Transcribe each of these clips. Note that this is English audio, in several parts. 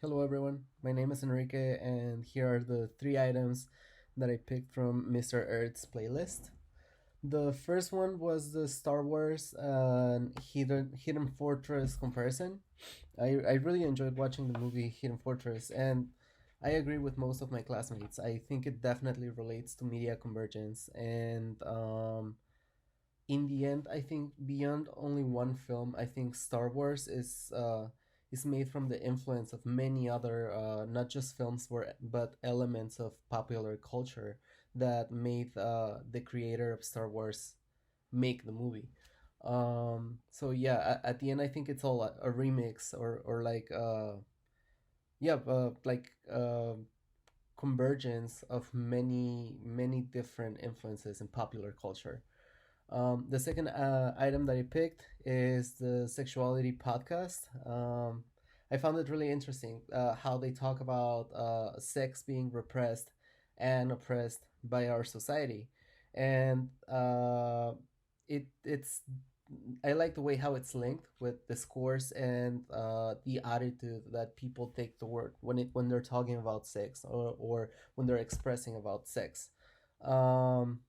Hello, everyone. My name is Enrique, and here are the three items that I picked from Mr. Earth's playlist. The first one was the Star Wars Hidden Fortress comparison. I really enjoyed watching the movie Hidden Fortress, and I agree with most of my classmates. I think it definitely relates to media convergence, and in the end, I think beyond only one film, I think Star Wars is made from the influence of many other, not just films, but elements of popular culture that made the creator of Star Wars make the movie. So yeah, at the end, I think it's all a remix or like yeah, convergence of many different influences in popular culture. The second item that I picked is the sexuality podcast. I found it really interesting how they talk about sex being repressed and oppressed by our society, and it's I like the way how it's linked with discourse and the attitude that people take the word when they're talking about sex or when they're expressing about sex. Um,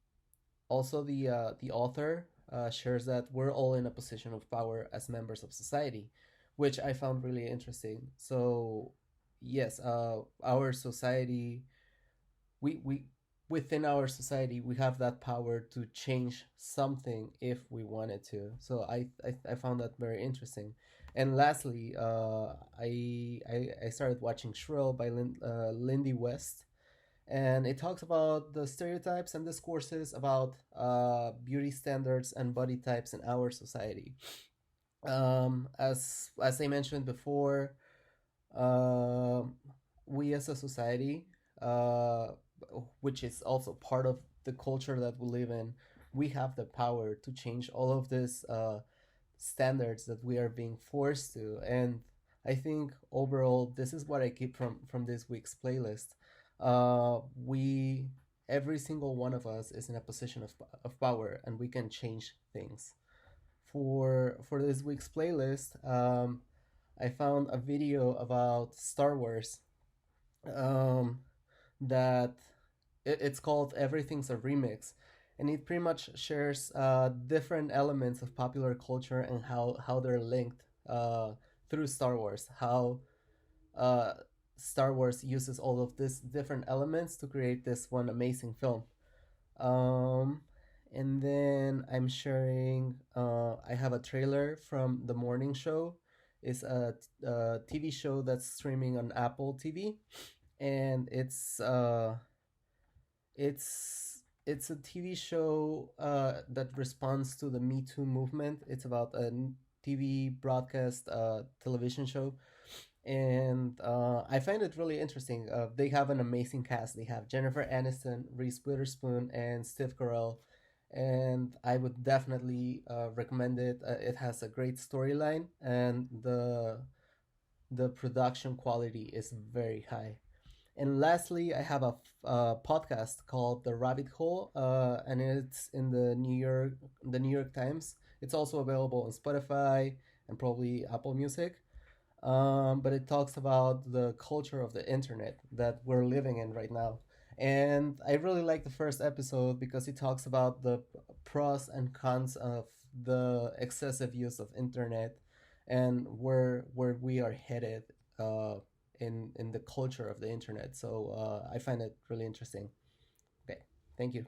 Also, the author shares that we're all in a position of power as members of society, which I found really interesting. So, yes, our society, we within our society, we have that power to change something if we wanted to. So I found that very interesting. And lastly, I started watching Shrill by Lindy West, and it talks about the stereotypes and discourses about beauty standards and body types in our society. As I mentioned before, uh, we as a society, uh, which is also part of the culture that we live in, we have the power to change all of these standards that we are being forced to. And I think overall, this is what I keep from this week's playlist. We Every single one of us is in a position of power, and we can change things. For this week's playlist, I found a video about Star Wars, um, that it's called Everything's a Remix, and it pretty much shares different elements of popular culture and how they're linked through Star Wars. How uh, Star Wars uses all of these different elements to create this one amazing film. Um, and then I'm sharing. I have a trailer from The Morning Show. It's a TV show that's streaming on Apple TV, and it's a TV show that responds to the Me Too movement. It's about a TV broadcast television show, and I find it really interesting. They have an amazing cast. They have Jennifer Aniston, Reese Witherspoon, and Steve Carell, and I would definitely recommend it. It has a great storyline, and the production quality is very high. And lastly, I have a podcast called The Rabbit Hole, and it's in the New York Times. It's also available on Spotify and probably Apple Music. But it talks about the culture of the internet that we're living in right now. And I really like the first episode because it talks about the pros and cons of the excessive use of internet and where we are headed uh, in the culture of the internet. So I find it really interesting. Okay, thank you.